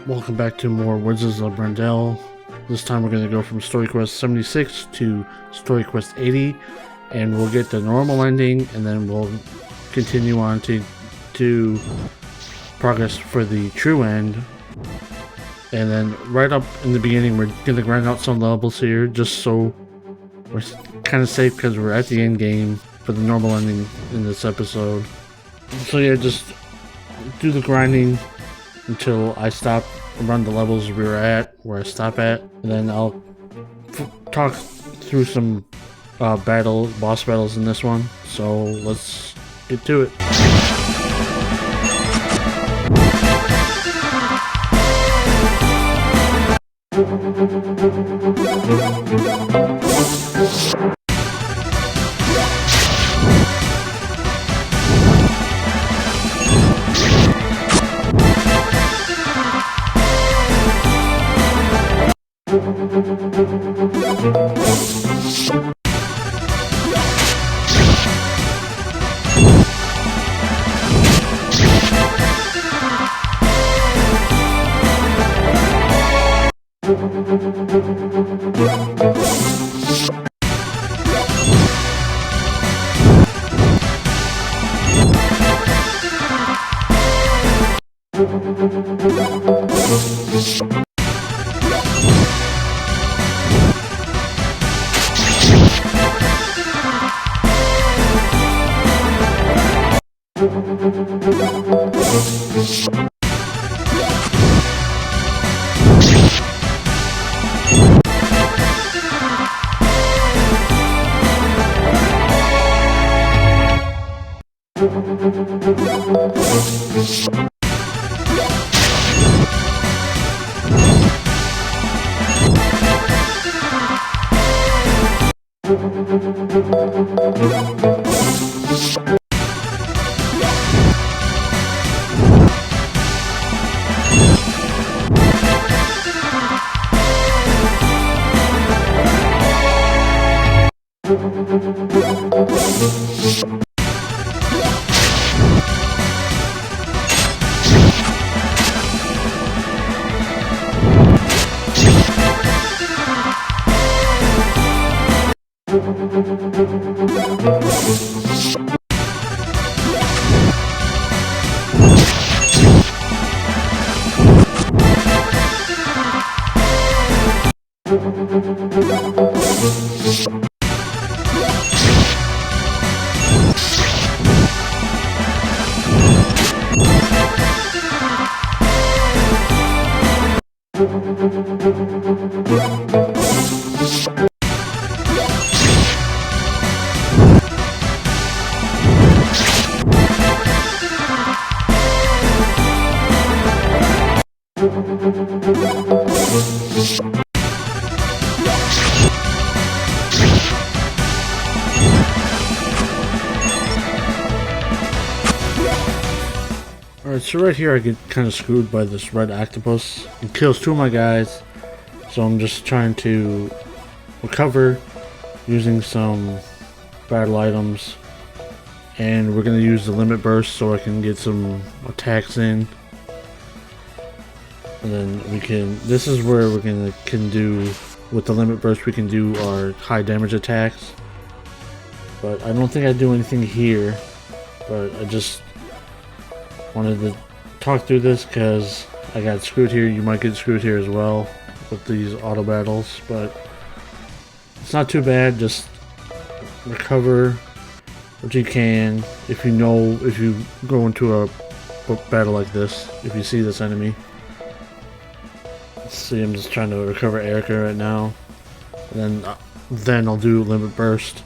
Welcome back to more Wizards of Brandel. This time we're going to go from Story Quest 76 to Story Quest 80, and we'll get the normal ending, and then we'll continue on to progress for the true end. And then right up in the beginning, we're going to grind out some levels here, just so we're kind of safe because we're at the end game for the normal ending in this episode. So yeah, just do the grinding until I stop around the levels we were at, where I stop at, and then I'll talk through some boss battles in this one. So let's get to it. Alright, so right here I get kind of screwed by this red octopus. It kills two of my guys, so I'm just trying to recover using some battle items. And we're going to use the limit burst so I can get some attacks in. And then we can, this is where we're can do, with the limit burst we can do our high damage attacks. But I don't think I do anything here, but I just wanted to talk through this because I got screwed here. You might get screwed here as well with these auto battles, but it's not too bad. Just recover what you can. If you go into a battle like this, if you see this enemy. Let's see, I'm just trying to recover Erica right now, and then I'll do limit burst.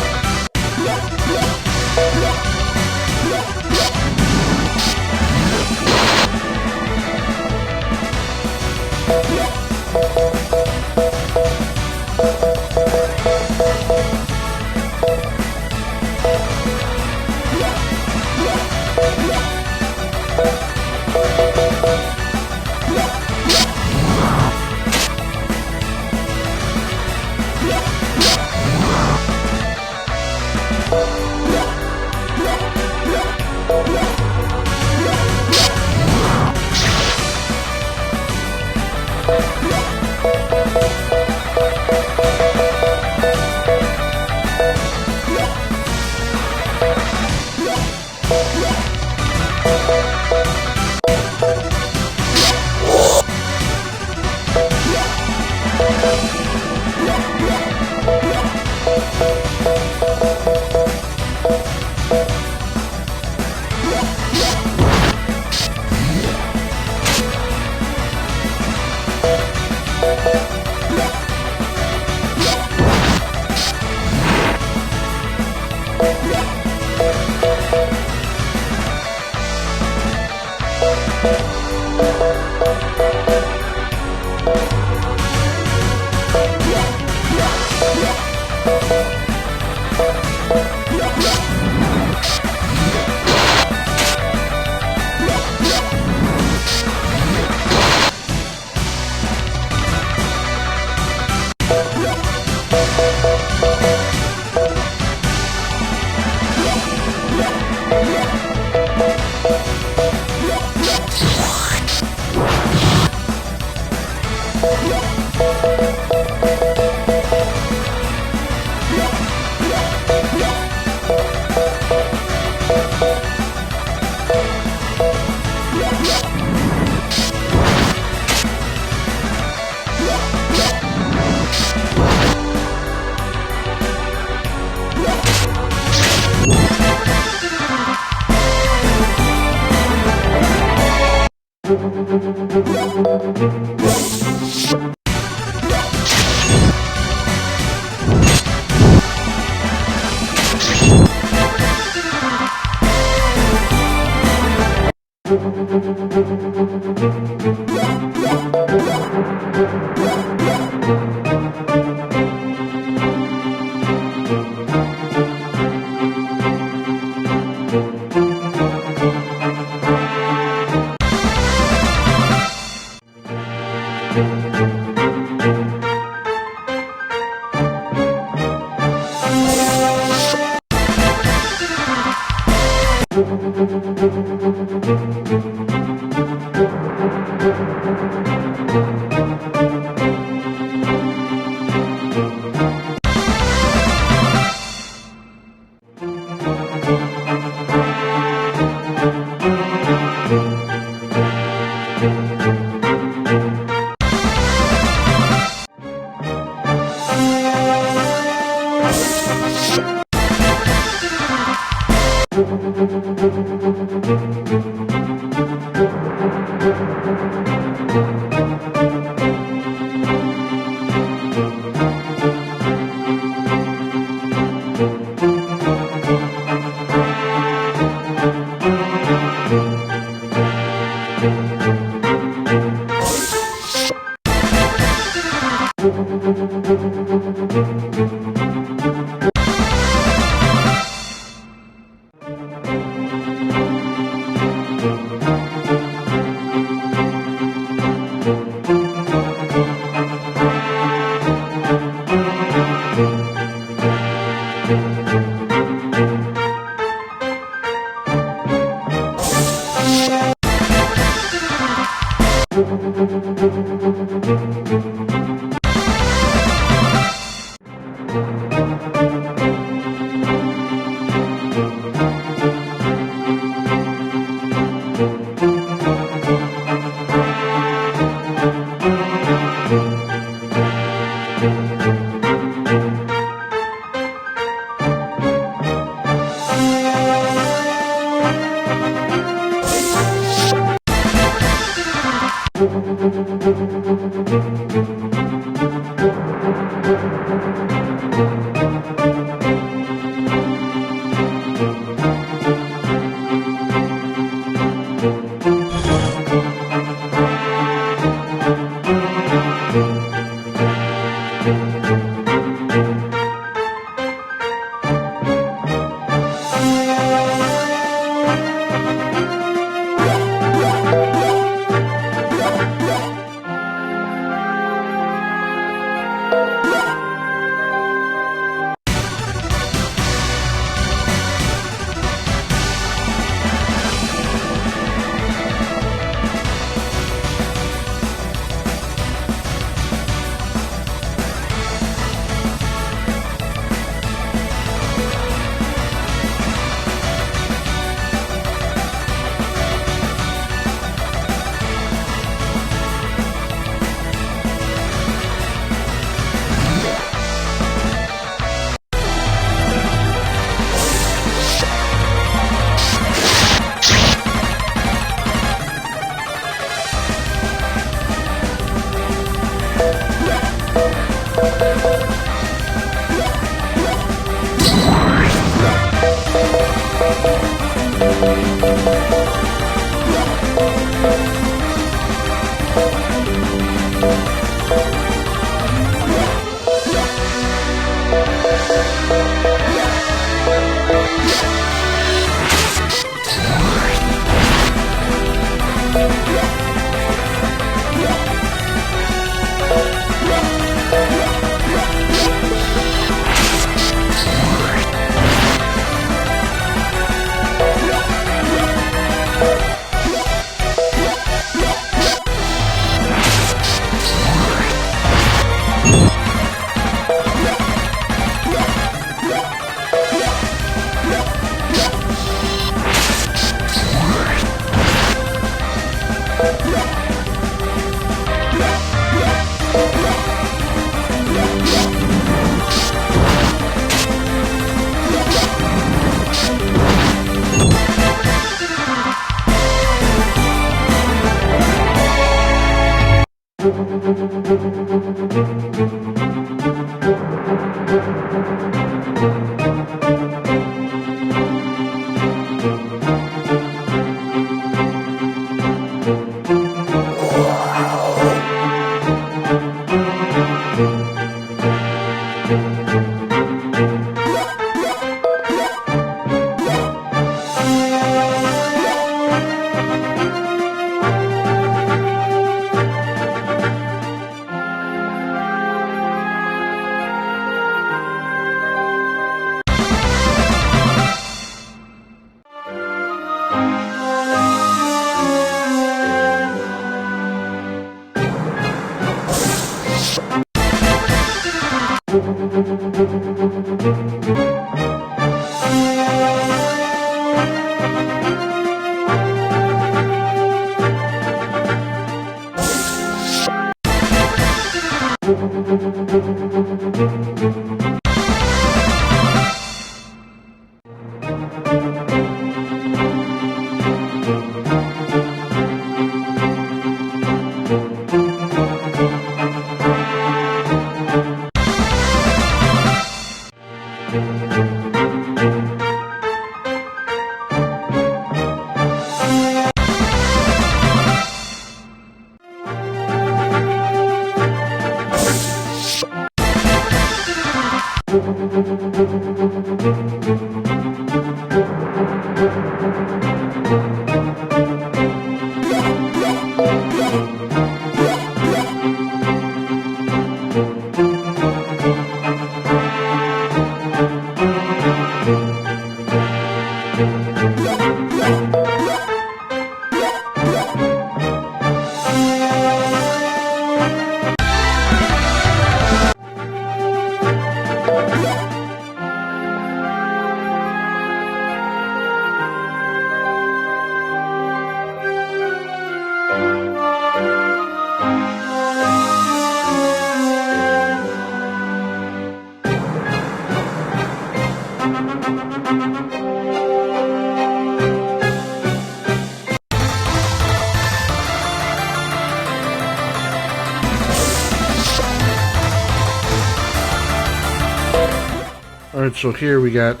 Alright, so here we got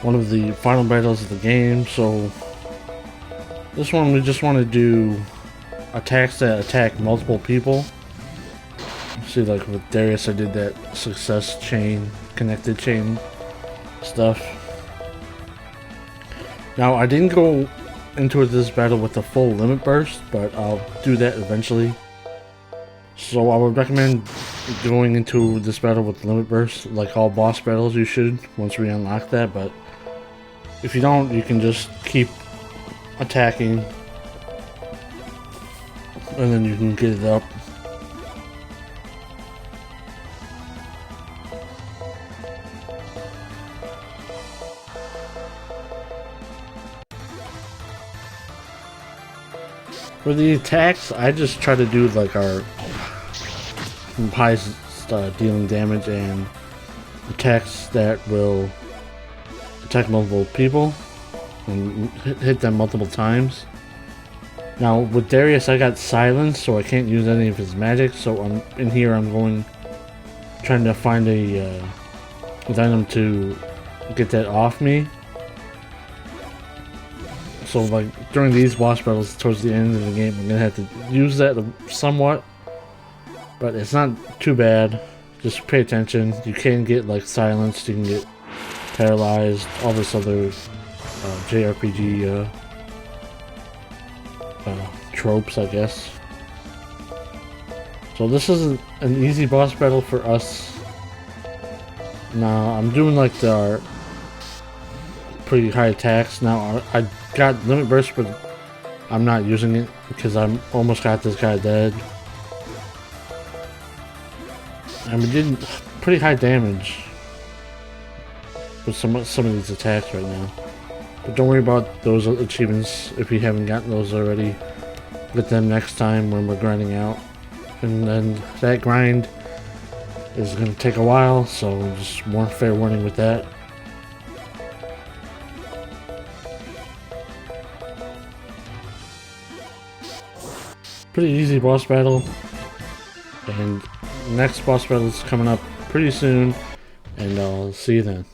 one of the final battles of the game. So this one we just want to do attacks that attack multiple people. See, like with Darius I did that success chain, connected chain stuff. Now I didn't go into this battle with the full limit burst, but I'll do that eventually. So I would recommend going into this battle with limit burst. Like all boss battles you should, once we unlock that, but if you don't, you can just keep attacking and then you can get it up. For the attacks, I just try to do like our highest dealing damage and attacks that will attack multiple people and hit them multiple times. Now with Darius I got silence, so I can't use any of his magic, so in here I'm trying to find an item to get that off me. So like during these boss battles towards the end of the game I'm gonna have to use that somewhat, but it's not too bad. Just pay attention. You can get like silenced, you can get paralyzed, all this other jrpg tropes, I guess. So this is an easy boss battle for us. Now I'm doing like our pretty high attacks. Now I got limit burst, but I'm not using it because I'm almost got this guy dead. And we did pretty high damage with some of these attacks right now. But don't worry about those achievements if you haven't gotten those already. Get them next time when we're grinding out. And then that grind is going to take a while, so just more fair warning with that. Pretty easy boss battle, and next boss battle is coming up pretty soon, and I'll see you then.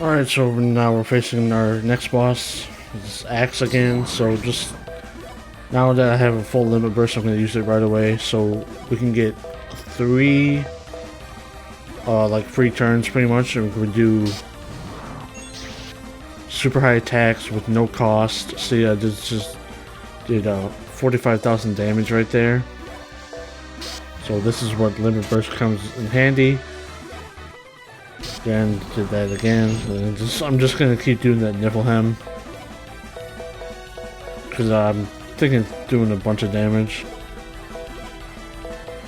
Alright, so now we're facing our next boss. It's Axe again, so just now that I have a full limit burst, I'm going to use it right away, so we can get 3 like free turns pretty much, and we can do super high attacks with no cost. See, I just did 45,000 damage right there. So this is what limit burst comes in handy. Again, did that again. And I'm just gonna keep doing that Niflheim because I'm thinking of doing a bunch of damage.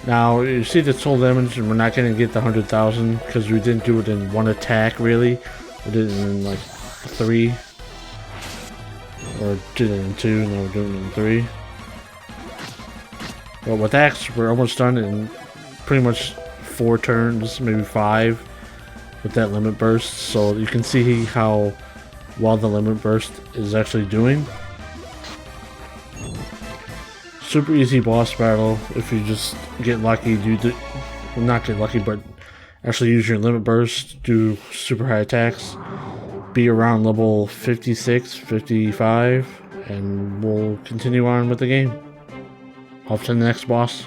Now you see the total damage, and we're not gonna get the 100,000 because we didn't do it in one attack. Really, we did it in like 3, or did it in 2. Now we're doing it in 3. But with Axe, we're almost done in pretty much 4 turns, maybe 5. With that limit burst, so you can see how well the limit burst is actually doing. Super easy boss battle if you just get lucky. Well, not get lucky, but actually use your limit burst, do super high attacks, be around level 56, 55, and we'll continue on with the game. Off to the next boss.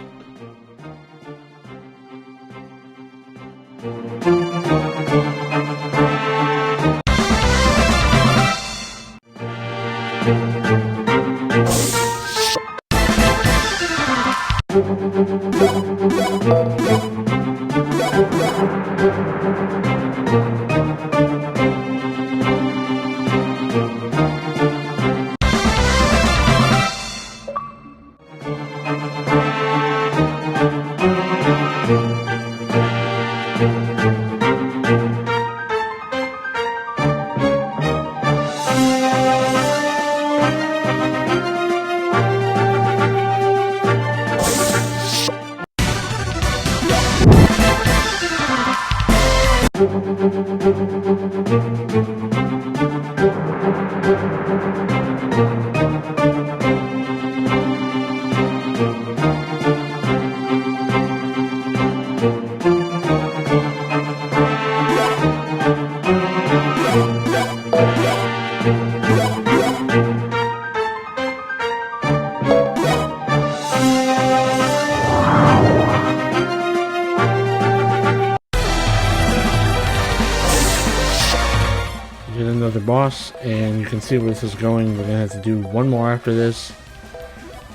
boss, and you can see where this is going. We're gonna have to do one more after this,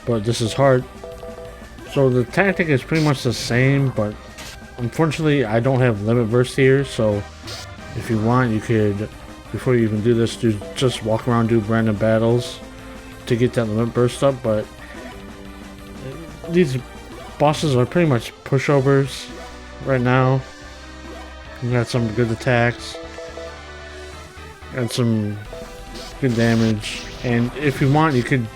but this is hard. So the tactic is pretty much the same, but unfortunately I don't have limit burst here, so if you want, you could, before you even do this, just walk around, do random battles to get that limit burst up. But these bosses are pretty much pushovers right now. You got some good attacks and some good damage, and if you want, you could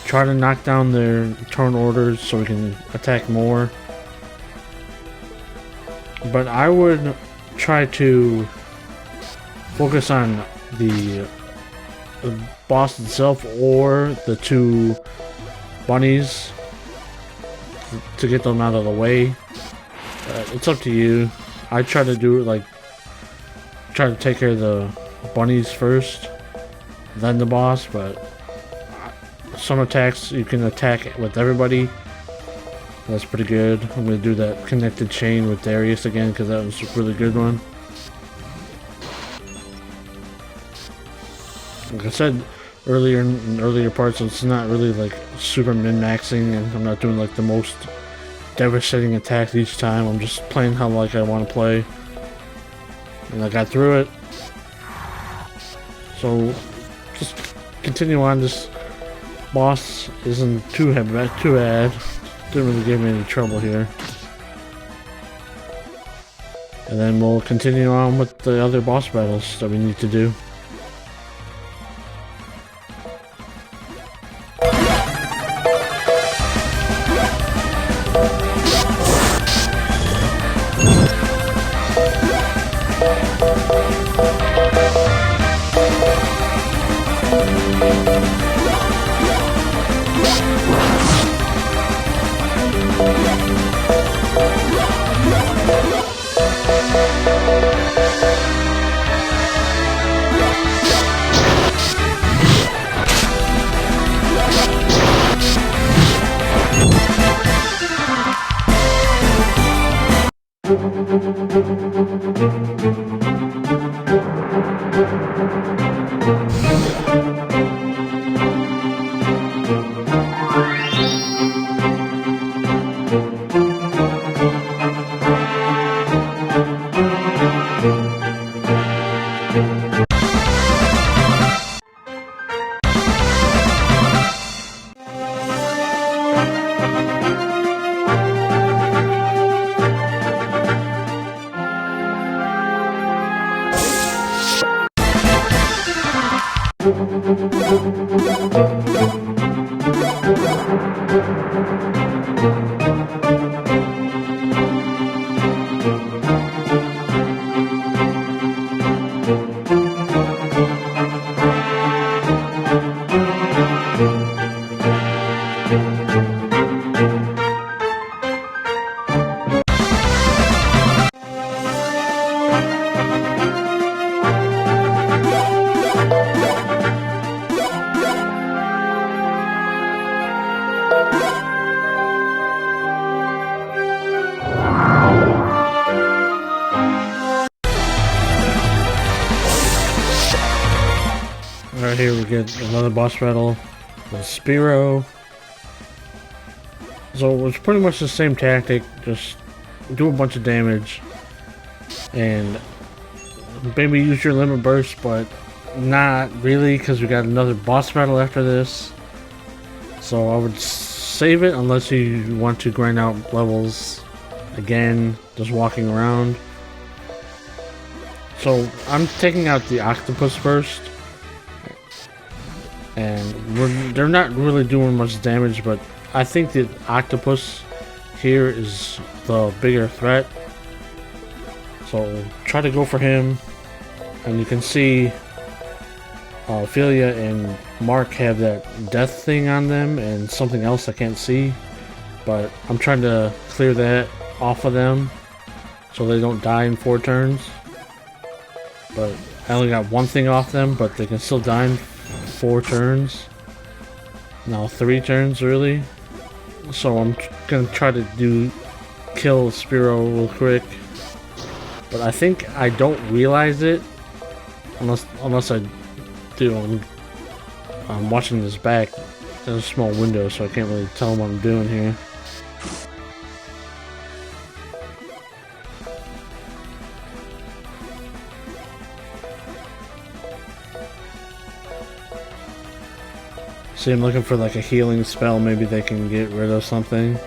try to knock down their turn orders so we can attack more. But I would try to focus on the boss itself or the two bunnies to get them out of the way. It's up to you. I try to do it like, try to take care of the bunnies first, then the boss, but some attacks you can attack with everybody. That's pretty good. I'm going to do that connected chain with Darius again because that was a really good one. Like I said earlier in earlier parts, it's not really like super min-maxing, and I'm not doing like the most devastating attacks each time. I'm just playing how like I want to play, and I got through it. So just continue on. This boss isn't too bad. Didn't really give me any trouble here. And then we'll continue on with the other boss battles that we need to do. Right here we get another boss battle with Spiro. So it's pretty much the same tactic, just do a bunch of damage and maybe use your limit burst, but not really because we got another boss battle after this. So I would save it unless you want to grind out levels again, just walking around. So I'm taking out the octopus first. And they're not really doing much damage, but I think the octopus here is the bigger threat. So try to go for him. And you can see Ophelia and Mark have that death thing on them and something else I can't see. But I'm trying to clear that off of them so they don't die in 4 turns. But I only got one thing off them, but they can still die in 4 turns. Now 3 turns really. So I'm gonna try to kill Spiro real quick. But I think I don't realize it unless I do. I'm watching this back. There's a small window, so I can't really tell what I'm doing here. See, I'm looking for like a healing spell. Maybe they can get rid of something.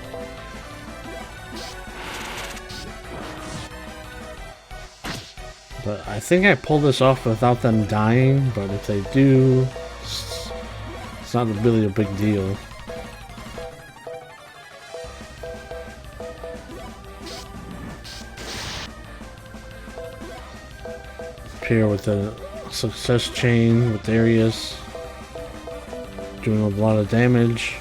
But I think I pulled this off without them dying, but if they do, it's not really a big deal. Up here with the success chain with Darius. Doing a lot of damage.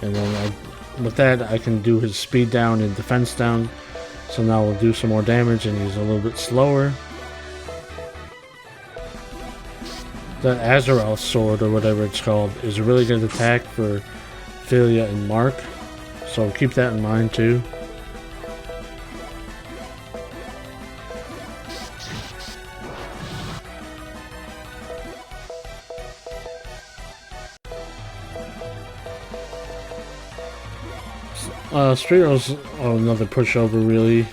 And then with that I can do his speed down and defense down. So now we'll do some more damage and he's a little bit slower. The Azrael sword or whatever it's called is a really good attack for Philia and Mark. So keep that in mind too. Streeter's another pushover, really.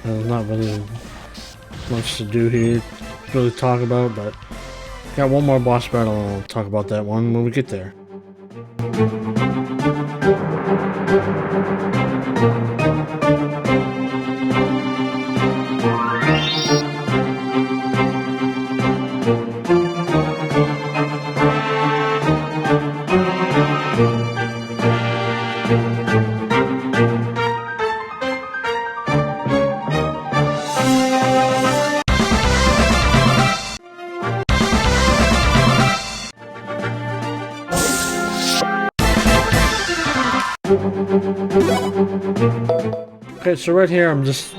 There's not really much to do here, to really talk about, but got one more boss battle and I'll talk about that one when we get there. Okay, so right here I'm just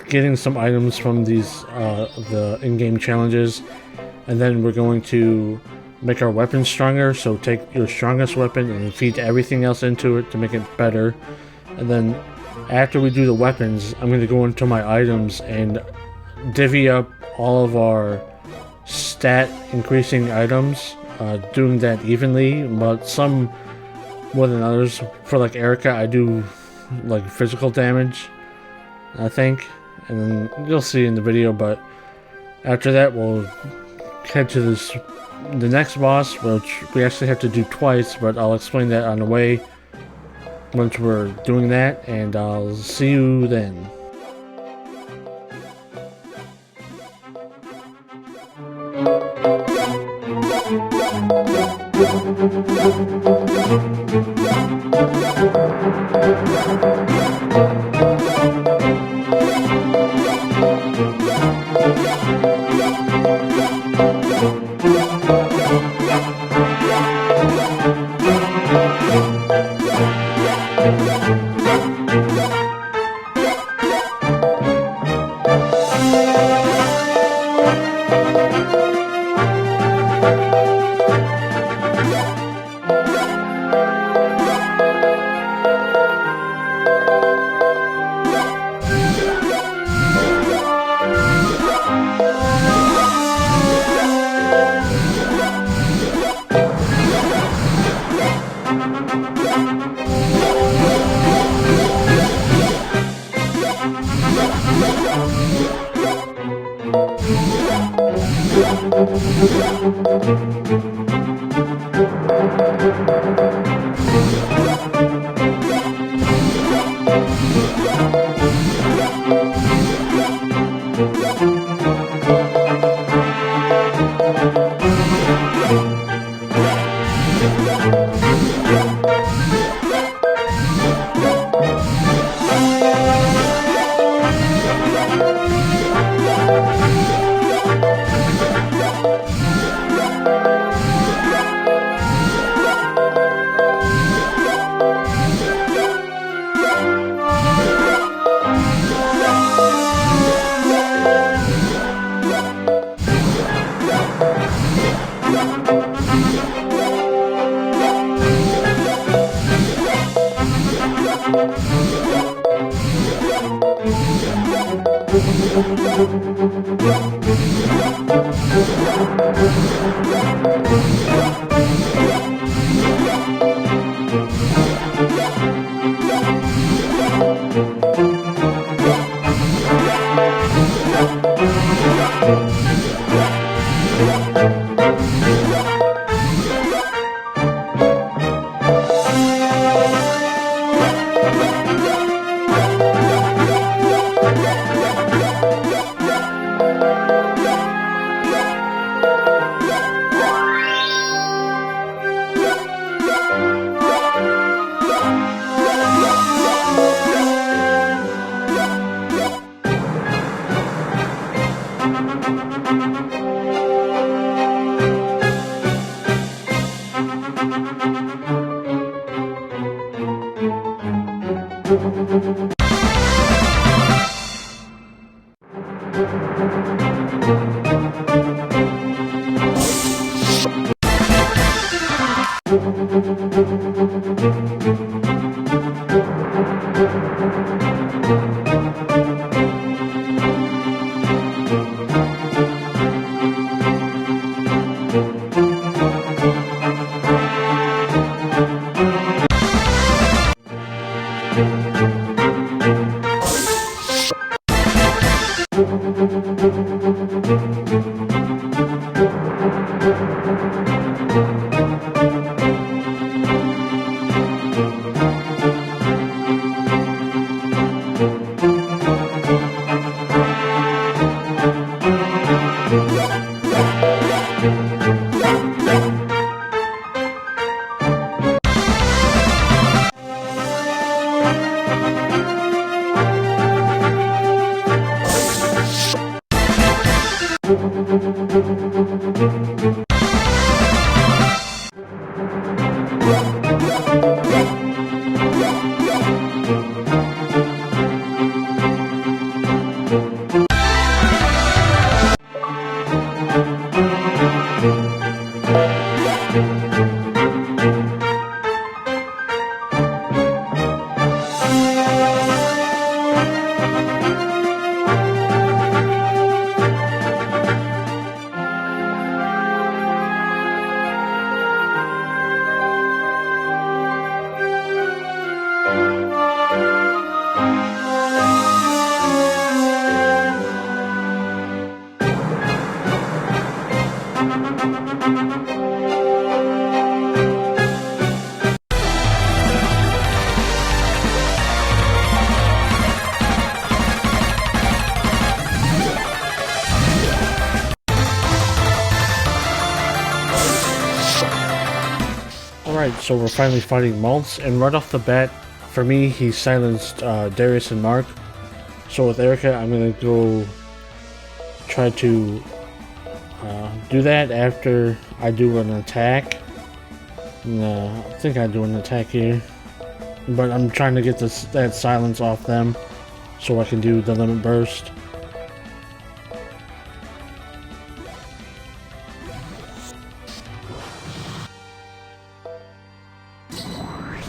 getting some items from these the in-game challenges, and then we're going to make our weapons stronger. So take your strongest weapon and feed everything else into it to make it better. And then after we do the weapons, I'm going to go into my items and divvy up all of our stat increasing items, doing that evenly, but some more than others. For like Erica, I do like physical damage, I think, and then you'll see in the video. But after that we'll head to the next boss, which we actually have to do twice, but I'll explain that on the way once we're doing that, and I'll see you then. Alright, so we're finally fighting Moltz, and right off the bat, for me, he silenced Darius and Mark. So with Erica, I'm gonna go try to do that after I do an attack. And, I think I do an attack here, but I'm trying to get that silence off them so I can do the limit burst.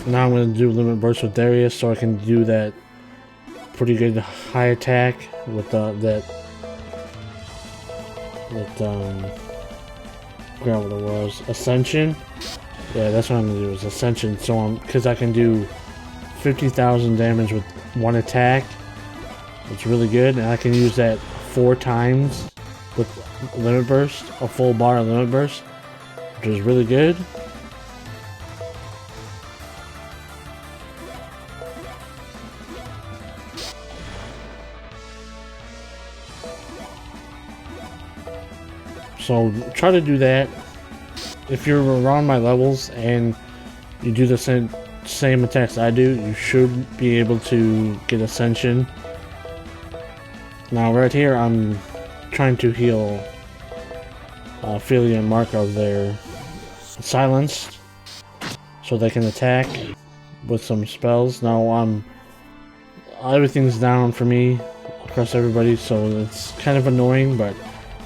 Now I'm going to do limit burst with Darius so I can do that pretty good high attack with I forgot what it was, Ascension. Yeah, that's what I'm going to do, is Ascension, so because I can do 50,000 damage with one attack. It's really good, and I can use that 4 times with limit burst, a full bar of limit burst, which is really good. So try to do that. If you're around my levels and you do the same attacks I do, you should be able to get Ascension. Now right here I'm trying to heal Ophelia and Marco. They're silenced so they can attack with some spells. Now everything's down for me across everybody, so it's kind of annoying, but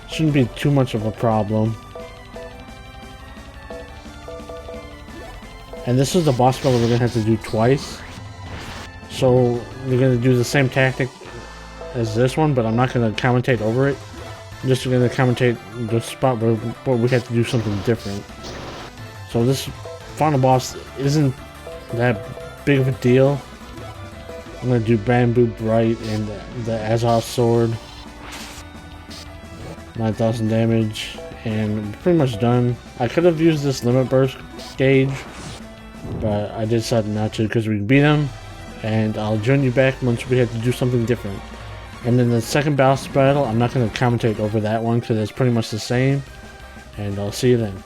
shouldn't be too much of a problem. And this is the boss battle we're gonna have to do twice. So we're gonna do the same tactic as this one, but I'm not going to commentate over it. I'm just going to commentate the spot where we have to do something different. So this final boss isn't that big of a deal. I'm going to do Bamboo Bright and the Azov Sword. 9,000 damage, and pretty much done. I could have used this Limit Burst gauge, but I decided not to because we beat him, and I'll join you back once we have to do something different. And then the second boss battle, I'm not going to commentate over that one because it's pretty much the same, and I'll see you then.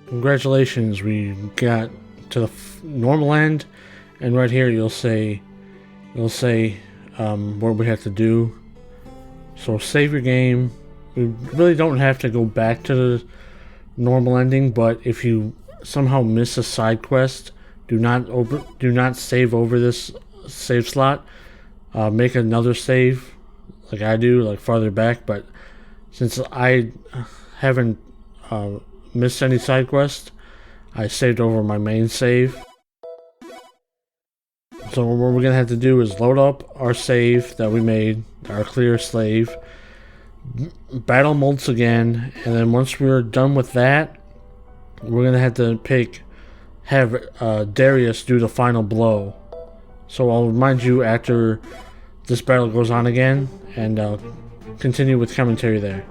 Congratulations, we got to the normal end, and right here you'll say what we have to do. So save your game. We really don't have to go back to the normal ending, but if you somehow miss a side quest, do not save over this save slot. make another save like I do, like farther back. But since I haven't missed any side quests, I saved over my main save. So what we're gonna have to do is load up our save that we made, our clear slave, battle Moltz again, and then once we're done with that, we're gonna have to have Darius do the final blow. So I'll remind you after this battle goes on again, and continue with commentary there.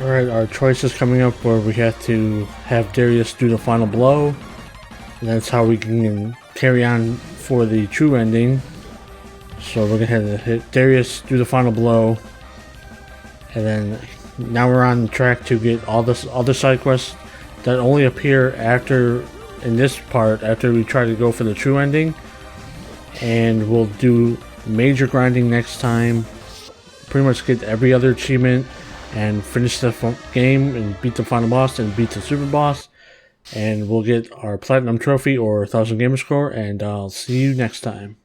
Alright, our choice is coming up where we have to have Darius do the final blow. And that's how we can carry on for the true ending. So we're gonna have to hit Darius, do the final blow, and then now we're on track to get all this other side quests that only appear after, in this part, after we try to go for the true ending. And we'll do major grinding next time, pretty much get every other achievement and finish the game and beat the final boss and beat the super boss, and we'll get our platinum trophy or 1000 gamer score, and I'll see you next time.